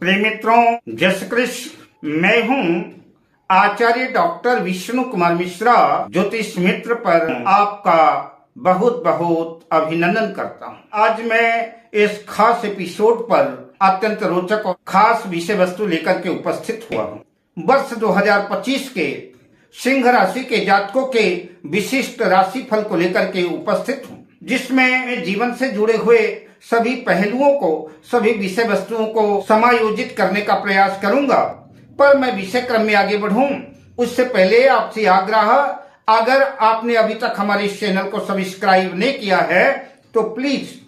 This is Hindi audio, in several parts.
प्रिय मित्रों, जय श्री कृष्ण। मैं हूं आचार्य डॉक्टर विष्णु कुमार मिश्रा, ज्योतिष मित्र पर आपका बहुत बहुत अभिनंदन करता हूं। आज मैं इस खास एपिसोड पर अत्यंत रोचक और खास विषय वस्तु लेकर के उपस्थित हुआ हूं। वर्ष 2025 के सिंह राशि के जातकों के विशिष्ट राशि फल को लेकर के उपस्थित हूं, जिसमें जीवन से जुड़े हुए सभी पहलुओं को, सभी विषय वस्तुओं को समायोजित करने का प्रयास करूंगा। पर मैं विषय क्रम में आगे बढ़ूं उससे पहले आपसे आग्रह, अगर आपने अभी तक हमारे इस चैनल को सब्सक्राइब नहीं किया है तो प्लीज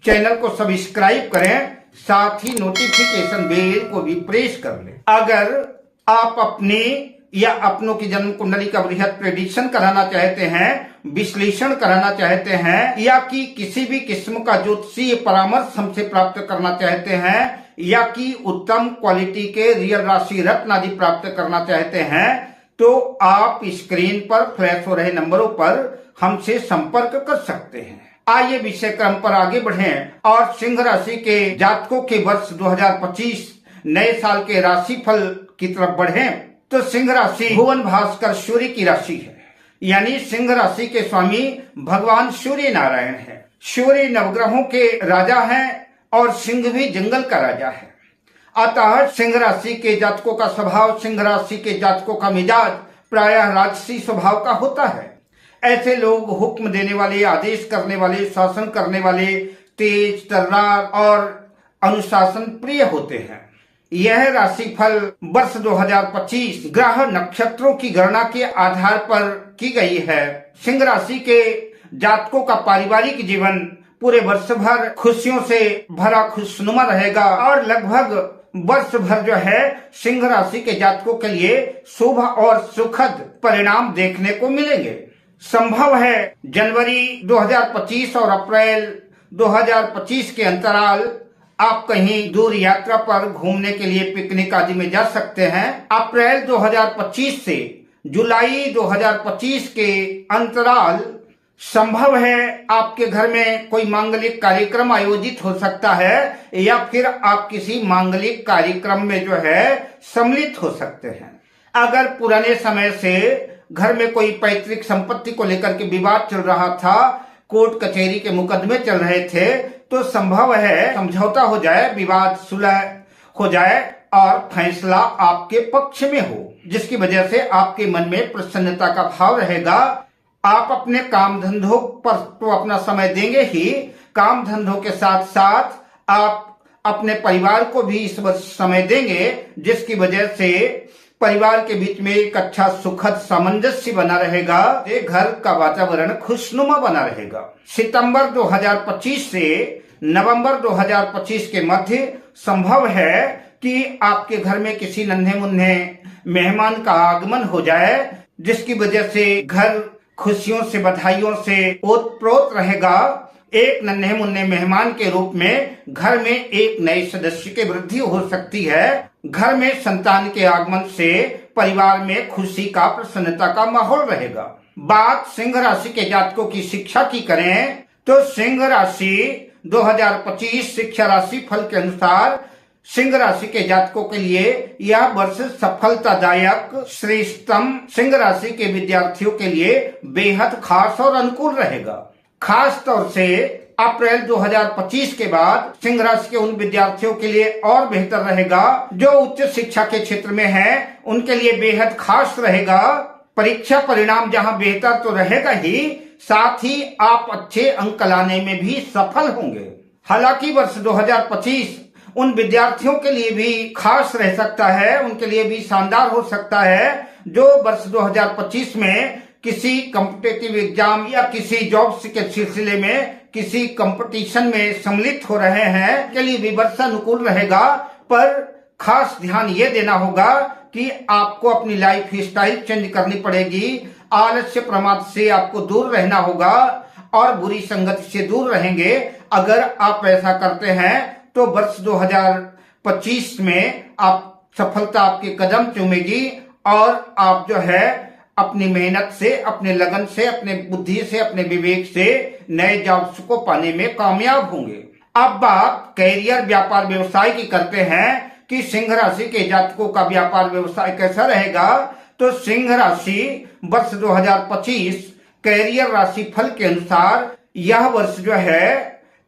चैनल को सब्सक्राइब करें, साथ ही नोटिफिकेशन बेल को भी प्रेस कर लें। अगर आप अपनी या अपनों की जन्म कुंडली का बृहद प्रेडिक्शन कराना चाहते हैं, विश्लेषण कराना चाहते हैं, या कि किसी भी किस्म का ज्योतिषीय परामर्श हमसे प्राप्त करना चाहते हैं, या कि उत्तम क्वालिटी के रियल राशि रत्न आदि प्राप्त करना चाहते हैं, तो आप स्क्रीन पर फ्लैश हो रहे नंबरों पर हमसे संपर्क कर सकते हैं। आइए विषय क्रम पर आगे बढ़ें और सिंह राशि के जातकों के वर्ष 2025 नए साल के राशि फल की तरफ बढ़ें। तो सिंह राशि भुवन भास्कर सूर्य की राशि है, यानी सिंह राशि के स्वामी भगवान सूर्य नारायण है। सूर्य नवग्रहों के राजा हैं और सिंह भी जंगल का राजा है। अतः सिंह राशि के जातकों का स्वभाव, सिंह राशि के जातकों का मिजाज प्रायः राजसी स्वभाव का होता है। ऐसे लोग हुक्म देने वाले, आदेश करने वाले, शासन करने वाले, तेज, तर्रार और अनुशासन प्रिय होते हैं। यह राशिफल वर्ष 2025 ग्रह नक्षत्रों की गणना के आधार पर की गई है। सिंह राशि के जातकों का पारिवारिक जीवन पूरे वर्ष भर खुशियों से भरा खुशनुमा रहेगा और लगभग वर्ष भर जो है सिंह राशि के जातकों के लिए शुभ और सुखद परिणाम देखने को मिलेंगे। संभव है जनवरी 2025 और अप्रैल 2025 के अंतराल आप कहीं दूर यात्रा पर घूमने के लिए पिकनिक आदि में जा सकते हैं। अप्रैल 2025 से जुलाई 2025 के अंतराल संभव है आपके घर में कोई मांगलिक कार्यक्रम आयोजित हो सकता है, या फिर आप किसी मांगलिक कार्यक्रम में जो है सम्मिलित हो सकते हैं। अगर पुराने समय से घर में कोई पैतृक संपत्ति को लेकर के विवाद चल रहा था, कोर्ट कचहरी के मुकदमे चल रहे थे, तो संभव है समझौता हो जाए, विवाद सुलह हो जाए और फैसला आपके पक्ष में हो, जिसकी वजह से आपके मन में प्रसन्नता का भाव रहेगा। आप अपने काम धंधों पर तो अपना समय देंगे ही, काम धंधों के साथ साथ आप अपने परिवार को भी इस वर्ष समय देंगे, जिसकी वजह से परिवार के बीच में एक अच्छा सुखद सामंजस्य बना रहेगा। घर का वातावरण खुशनुमा बना रहेगा। सितंबर 2025 से नवंबर 2025 के मध्य संभव है कि आपके घर में किसी नन्हे मुन्ने मेहमान का आगमन हो जाए, जिसकी वजह से घर खुशियों से, बधाइयों से ओतप्रोत रहेगा। एक नन्हे मुन्ने मेहमान के रूप में घर में एक नए सदस्य की वृद्धि हो सकती है। घर में संतान के आगमन से परिवार में खुशी का, प्रसन्नता का माहौल रहेगा। बात सिंह राशि के जातकों की शिक्षा की करें तो सिंह राशि 2025 शिक्षा राशि फल के अनुसार सिंह राशि के जातकों के लिए यह वर्ष सफलतादायक, श्रेष्ठतम सिंह राशि के विद्यार्थियों के लिए बेहद खास और अनुकूल रहेगा। खास तौर से अप्रैल 2025 के बाद सिंह राशि के उन विद्यार्थियों के लिए और बेहतर रहेगा जो उच्च शिक्षा के क्षेत्र में हैं, उनके लिए बेहद खास रहेगा। परीक्षा परिणाम जहां बेहतर तो रहेगा ही, साथ ही आप अच्छे अंक लाने में भी सफल होंगे। हालांकि वर्ष 2025 उन विद्यार्थियों के लिए भी खास रह सकता है, उनके लिए भी शानदार हो सकता है जो वर्ष 2025 में किसी कॉम्पिटिटिव एग्जाम या किसी जॉब के सिलसिले में किसी कंपटीशन में सम्मिलित हो रहे हैं, के लिए भी वर्ष अनुकूल रहेगा। पर खास ध्यान ये देना होगा कि आपको अपनी लाइफ स्टाइल चेंज करनी पड़ेगी। आलस्य प्रमाद से आपको दूर रहना होगा और बुरी संगति से दूर रहेंगे। अगर आप ऐसा करते हैं तो वर्ष 2025 में आप सफलता आपके कदम चूमेगी और आप जो है अपनी मेहनत से, अपने लगन से, अपने बुद्धि से, अपने विवेक से नए जॉब्स को पाने में कामयाब होंगे। अब बात कैरियर, व्यापार, व्यवसाय की करते हैं कि सिंह राशि के जातकों का व्यापार व्यवसाय कैसा रहेगा, तो सिंह राशि वर्ष 2025 कैरियर राशि फल के अनुसार यह वर्ष जो है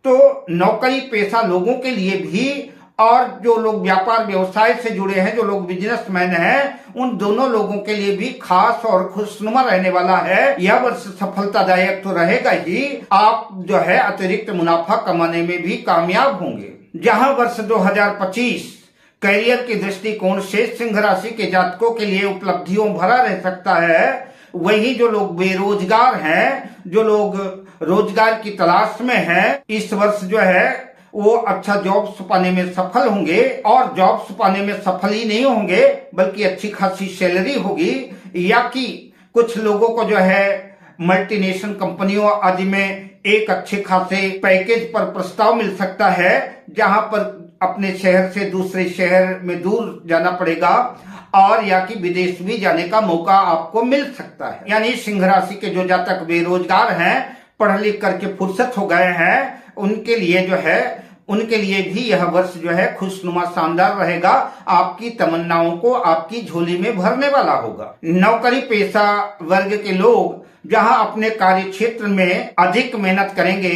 तो नौकरी पेशा लोगों के लिए भी और जो लोग व्यापार व्यवसाय से जुड़े हैं, जो लोग बिजनेसमैन हैं, उन दोनों लोगों के लिए भी खास और खुशनुमा रहने वाला है। यह वर्ष सफलतादायक तो रहेगा ही, आप जो है अतिरिक्त मुनाफा कमाने में भी कामयाब होंगे। जहां वर्ष 2025 करियर की दृष्टिकोण से सिंह राशि के जातकों के लिए उपलब्धियों भरा रह सकता है, वही जो लोग बेरोजगार हैं, जो लोग रोजगार की तलाश में हैं, इस वर्ष जो है वो अच्छा जॉब्स पाने में सफल होंगे। और जॉब्स पाने में सफल ही नहीं होंगे बल्कि अच्छी खासी सैलरी होगी, या कि कुछ लोगों को जो है मल्टीनेशनल कंपनियों आदि में एक अच्छे खासे पैकेज पर प्रस्ताव मिल सकता है, जहां पर अपने शहर से दूसरे शहर में दूर जाना पड़ेगा, और या कि विदेश भी जाने का मौका आपको मिल सकता है। यानी सिंह राशि के जो जातक बेरोजगार हैं, पढ़ लिख करके फुर्सत हो गए हैं, उनके लिए जो है उनके लिए भी यह वर्ष जो है खुशनुमा शानदार रहेगा, आपकी तमन्नाओं को आपकी झोली में भरने वाला होगा। नौकरी पेशा वर्ग के लोग जहां अपने कार्य क्षेत्र में अधिक मेहनत करेंगे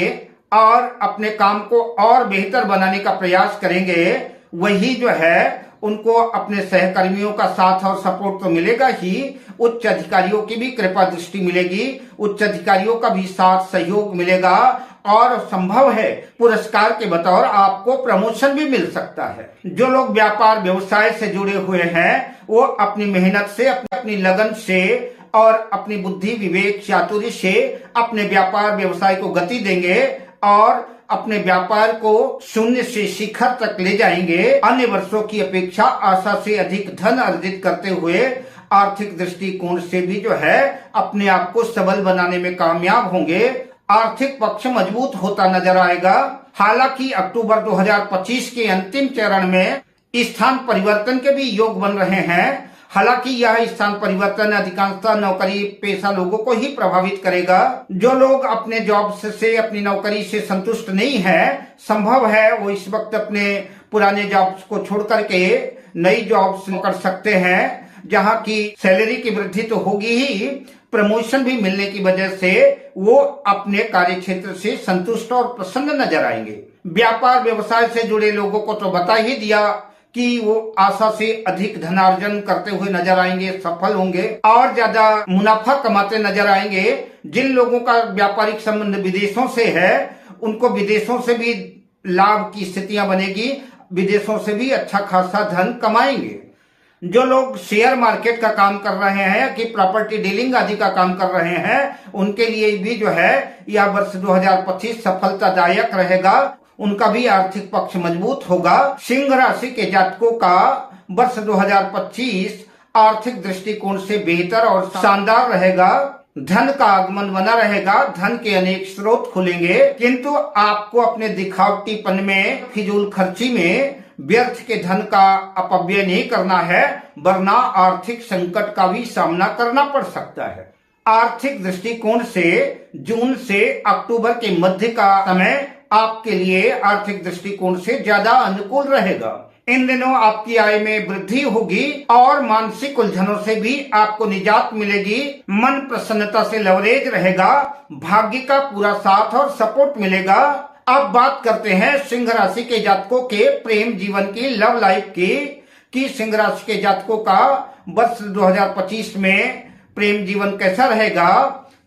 और अपने काम को और बेहतर बनाने का प्रयास करेंगे, वही जो है उनको अपने सहकर्मियों का साथ और सपोर्ट तो मिलेगा ही, उच्च अधिकारियों की भी कृपा दृष्टि मिलेगी, उच्च अधिकारियों का भी साथ सहयोग मिलेगा, और संभव है पुरस्कार के बतौर आपको प्रमोशन भी मिल सकता है। जो लोग व्यापार व्यवसाय से जुड़े हुए हैं, वो अपनी मेहनत से, अपनी लगन से और अपनी बुद्धि विवेक चातुर्य से अपने व्यापार व्यवसाय को गति देंगे और अपने व्यापार को शून्य से शिखर तक ले जाएंगे। अन्य वर्षों की अपेक्षा आशा से अधिक धन अर्जित करते हुए आर्थिक दृष्टिकोण से भी जो है अपने आप को सबल बनाने में कामयाब होंगे। आर्थिक पक्ष मजबूत होता नजर आएगा। हालांकि अक्टूबर 2025 के अंतिम चरण में स्थान परिवर्तन के भी योग बन रहे हैं। हालांकि यह स्थान परिवर्तन अधिकांशतः नौकरी पेशा लोगों को ही प्रभावित करेगा। जो लोग अपने जॉब से अपनी नौकरी से संतुष्ट नहीं है, संभव है वो इस वक्त अपने पुराने जॉब्स को छोड़ करके नई जॉब्स कर सकते हैं, जहां की सैलरी की वृद्धि तो होगी ही, प्रमोशन भी मिलने की वजह से वो अपने कार्य क्षेत्र से संतुष्ट और प्रसन्न नजर आएंगे। व्यापार व्यवसाय से जुड़े लोगों को तो बता ही दिया कि वो आशा से अधिक धनार्जन करते हुए नजर आएंगे, सफल होंगे और ज्यादा मुनाफा कमाते नजर आएंगे। जिन लोगों का व्यापारिक संबंध विदेशों से है, उनको विदेशों से भी लाभ की स्थितियां बनेगी, विदेशों से भी अच्छा खासा धन कमाएंगे। जो लोग शेयर मार्केट का काम कर रहे हैं कि प्रॉपर्टी डीलिंग आदि का काम कर रहे हैं, उनके लिए भी जो है यह वर्ष 2025 सफलतादायक रहेगा। उनका भी आर्थिक पक्ष मजबूत होगा। सिंह राशि के जातकों का वर्ष 2025 आर्थिक दृष्टिकोण से बेहतर और शानदार रहेगा। धन का आगमन बना रहेगा, धन के अनेक स्रोत खुलेंगे, किंतु आपको अपने दिखावटीपन में, फिजूल खर्ची में व्यर्थ के धन का अपव्यय नहीं करना है, वरना आर्थिक संकट का भी सामना करना पड़ सकता है। आर्थिक दृष्टिकोण से जून से अक्टूबर के मध्य का समय आपके लिए आर्थिक दृष्टिकोण से ज्यादा अनुकूल रहेगा। इन दिनों आपकी आय में वृद्धि होगी और मानसिक उलझनों से भी आपको निजात मिलेगी। मन प्रसन्नता से लवरेज रहेगा, भाग्य का पूरा साथ और सपोर्ट मिलेगा। अब बात करते हैं सिंह राशि के जातकों के प्रेम जीवन की, लव लाइफ की, कि सिंह राशि के जातकों का वर्ष 2025 में प्रेम जीवन कैसा रहेगा।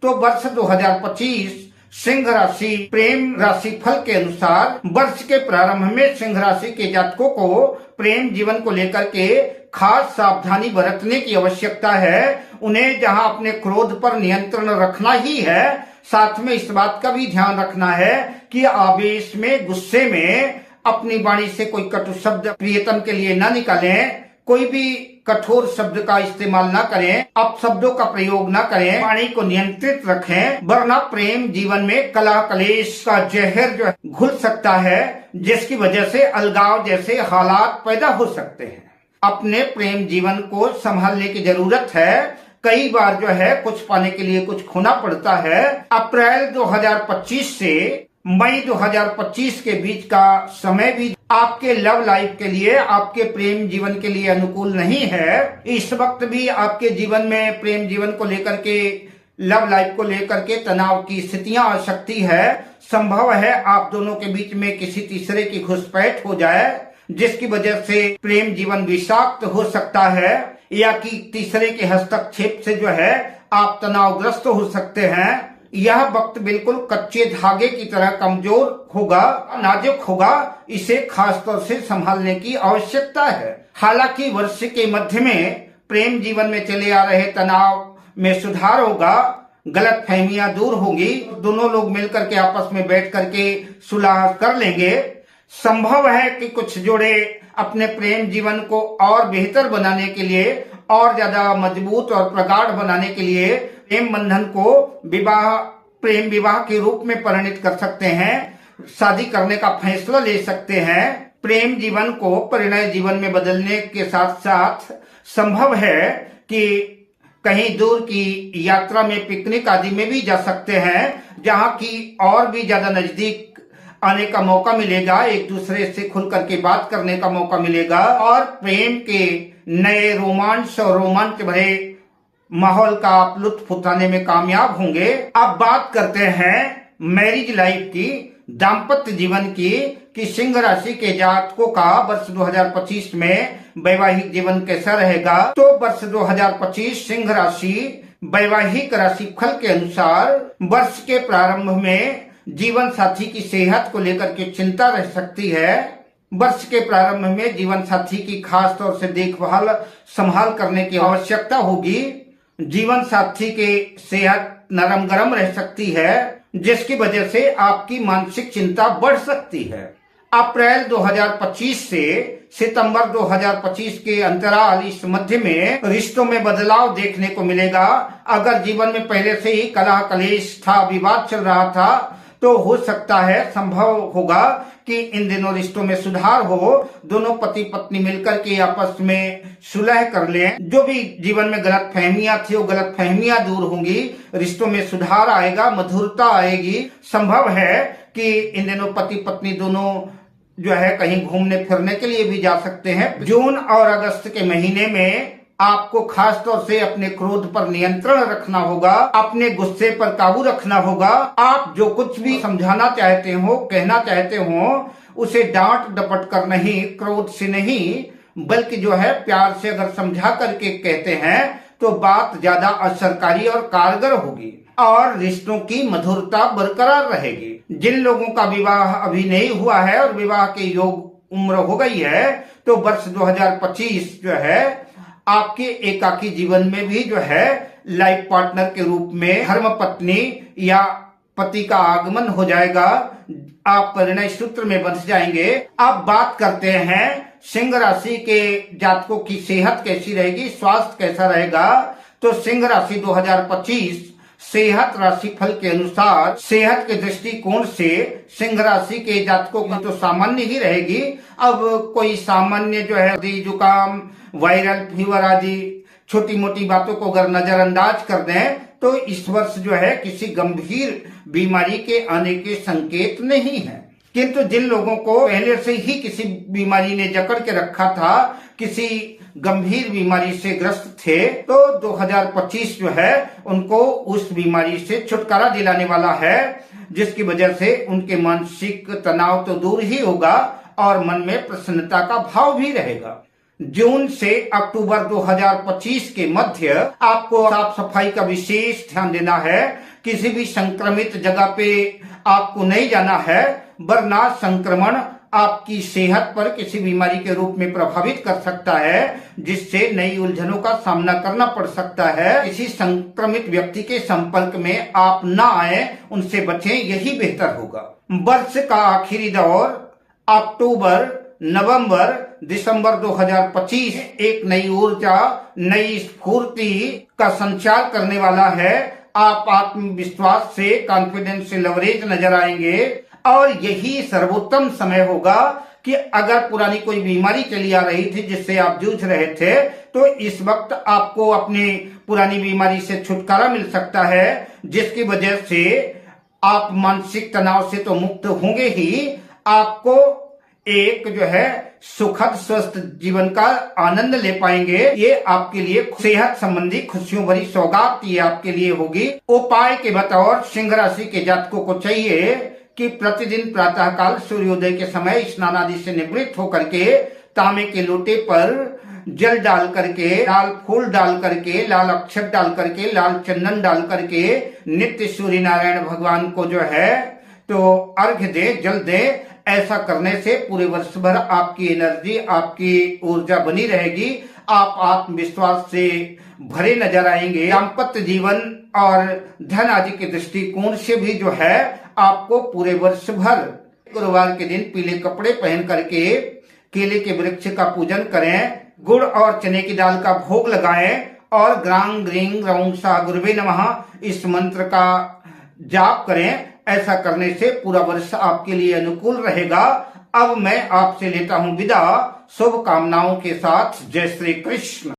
तो वर्ष 2025 सिंह राशि प्रेम राशि फल के अनुसार वर्ष के प्रारंभ में सिंह राशि के जातकों को प्रेम जीवन को लेकर के खास सावधानी बरतने की आवश्यकता है। उन्हें जहां अपने क्रोध पर नियंत्रण रखना ही है, साथ में इस बात का भी ध्यान रखना है कि आवेश में, गुस्से में अपनी वाणी से कोई कटु शब्द प्रियतम के लिए न निकालें, कोई भी कठोर शब्द का इस्तेमाल ना करें, अपशब्दों का प्रयोग ना करें, वाणी को नियंत्रित रखें, वरना प्रेम जीवन में कलह कलेश का जहर जो है घुल सकता है, जिसकी वजह से अलगाव जैसे हालात पैदा हो सकते हैं। अपने प्रेम जीवन को संभालने की जरूरत है। कई बार जो है कुछ पाने के लिए कुछ खोना पड़ता है। अप्रैल 2025 से मई 2025 के बीच का समय भी आपके लव लाइफ के लिए, आपके प्रेम जीवन के लिए अनुकूल नहीं है। इस वक्त भी आपके जीवन में प्रेम जीवन को लेकर के, लव लाइफ को लेकर के तनाव की स्थितियां आ सकती है। संभव है आप दोनों के बीच में किसी तीसरे की घुसपैठ हो जाए, जिसकी वजह से प्रेम जीवन विषाक्त हो सकता है, या कि तीसरे के हस्तक्षेप से जो है आप तनावग्रस्त हो सकते हैं। यह वक्त बिल्कुल कच्चे धागे की तरह कमजोर होगा, नाजुक होगा। इसे खास तौर से संभालने की आवश्यकता है। हालांकि वर्ष के मध्य में प्रेम जीवन में चले आ रहे तनाव में सुधार होगा, गलत फहमियां दूर होगी, दोनों लोग मिलकर के आपस में बैठ करके सुलह कर लेंगे। संभव है कि कुछ जोड़े अपने प्रेम जीवन को और बेहतर बनाने के लिए, और ज्यादा मजबूत और प्रगाढ़ बनाने के लिए प्रेम बंधन को प्रेम विवाह के रूप में परिणित कर सकते हैं, शादी करने का फैसला ले सकते हैं। प्रेम जीवन को परिणय जीवन में बदलने के साथ साथ संभव है कि कहीं दूर की यात्रा में, पिकनिक आदि में भी जा सकते हैं, जहां की और भी ज्यादा नजदीक आने का मौका मिलेगा, एक दूसरे से खुल करके बात करने का मौका मिलेगा, और प्रेम के नए रोमांच और रोमांच भरे माहौल का आप लुत्फ उठाने में कामयाब होंगे। अब बात करते हैं मैरिज लाइफ की, दाम्पत्य जीवन की, कि सिंह राशि के जातकों का वर्ष 2025 में वैवाहिक जीवन कैसा रहेगा। तो वर्ष 2025 सिंह राशि वैवाहिक राशि फल के अनुसार वर्ष के प्रारंभ में जीवन साथी की सेहत को लेकर के चिंता रह सकती है। वर्ष के प्रारंभ में जीवन साथी की खास तौर से देखभाल संभाल करने की आवश्यकता होगी। जीवन साथी के सेहत नरम गरम रह सकती है, जिसकी वजह से आपकी मानसिक चिंता बढ़ सकती है। अप्रैल 2025 से सितंबर 2025 के अंतराल, इस मध्य में रिश्तों में बदलाव देखने को मिलेगा। अगर जीवन में पहले से ही कलह कलेश था, विवाद चल रहा था, तो हो सकता है, संभव होगा कि इन दिनों रिश्तों में सुधार हो, दोनों पति पत्नी मिलकर के आपस में सुलह कर लें। जो भी जीवन में गलत फहमियां थी, वो गलत फहमियां दूर होंगी, रिश्तों में सुधार आएगा, मधुरता आएगी। संभव है कि इन दिनों पति पत्नी दोनों जो है कहीं घूमने फिरने के लिए भी जा सकते हैं। जून और अगस्त के महीने में आपको खास तौर से अपने क्रोध पर नियंत्रण रखना होगा, अपने गुस्से पर काबू रखना होगा। आप जो कुछ भी समझाना चाहते हो, कहना चाहते हो, उसे डांट डपट कर नहीं, क्रोध से नहीं, बल्कि जो है प्यार से अगर समझा करके कहते हैं तो बात ज्यादा असरकारी और कारगर होगी, और रिश्तों की मधुरता बरकरार रहेगी। जिन लोगों का विवाह अभी नहीं हुआ है और विवाह के योग उम्र हो गई है, तो वर्ष 2025 जो है आपके एकाकी जीवन में भी जो है लाइफ पार्टनर के रूप में धर्म पत्नी या पति का आगमन हो जाएगा। आप परिणय सूत्र में बंध जाएंगे। अब बात करते हैं सिंह राशि के जातकों की सेहत कैसी रहेगी, स्वास्थ्य कैसा रहेगा। तो सिंह राशि 2025 सेहत राशि फल के अनुसार, सेहत के दृष्टिकोण से सिंह राशि के जातकों की तो सामान्य ही रहेगी। अब कोई सामान्य जो है जुकाम, वायरल फीवर आदि छोटी मोटी बातों को अगर नजरअंदाज कर दें, तो इस वर्ष जो है किसी गंभीर बीमारी के आने के संकेत नहीं है। किंतु जिन लोगों को पहले से ही किसी बीमारी ने जकड़ के रखा था, किसी गंभीर बीमारी से ग्रस्त थे, तो 2025 जो है उनको उस बीमारी से छुटकारा दिलाने वाला है, जिसकी वजह से उनके मानसिक तनाव तो दूर ही होगा और मन में प्रसन्नता का भाव भी रहेगा। जून से अक्टूबर 2025 के मध्य आपको साफ सफाई का विशेष ध्यान देना है। किसी भी संक्रमित जगह पे आपको नहीं जाना है, वरना संक्रमण आपकी सेहत पर किसी बीमारी के रूप में प्रभावित कर सकता है, जिससे नई उलझनों का सामना करना पड़ सकता है। किसी संक्रमित व्यक्ति के संपर्क में आप ना आए, उनसे बचें, यही बेहतर होगा। वर्ष का आखिरी दौर अक्टूबर, नवंबर, दिसंबर 2025 एक नई ऊर्जा, नई स्फूर्ति का संचार करने वाला है। आप आत्मविश्वास से, कॉन्फिडेंस से लवरेज नजर आएंगे, और यही सर्वोत्तम समय होगा कि अगर पुरानी कोई बीमारी चली आ रही थी जिससे आप जूझ रहे थे, तो इस वक्त आपको अपनी पुरानी बीमारी से छुटकारा मिल सकता है, जिसकी वजह से आप मानसिक तनाव से तो मुक्त होंगे ही, आपको एक जो है सुखद स्वस्थ जीवन का आनंद ले पाएंगे। ये आपके लिए सेहत संबंधी खुशियों भरी सौगात ये आपके लिए होगी। उपाय के बतौर सिंह राशि के जातकों को चाहिए कि प्रतिदिन प्रातःकाल सूर्योदय के समय स्नान आदि से निवृत्त होकर के तांबे के लोटे पर जल डाल करके, लाल फूल डाल करके, लाल अक्षत डाल करके, लाल चंदन डाल करके नित्य सूर्य नारायण भगवान को जो है तो अर्घ्य दे, जल दे। ऐसा करने से पूरे वर्ष भर आपकी एनर्जी, आपकी ऊर्जा बनी रहेगी। आप आत्मविश्वास से भरे नजर आएंगे। दाम्पत्य जीवन और धन आदि के दृष्टिकोण से भी जो है आपको पूरे वर्ष भर गुरुवार के दिन पीले कपड़े पहन करके केले के वृक्ष का पूजन करें, गुड़ और चने की दाल का भोग लगाएं और ग्रांग ग्रींग रौंग सा गुरुवे नमः इस मंत्र का जाप करें। ऐसा करने से पूरा वर्ष आपके लिए अनुकूल रहेगा। अब मैं आपसे लेता हूं विदा शुभकामनाओं के साथ। जय श्री कृष्ण।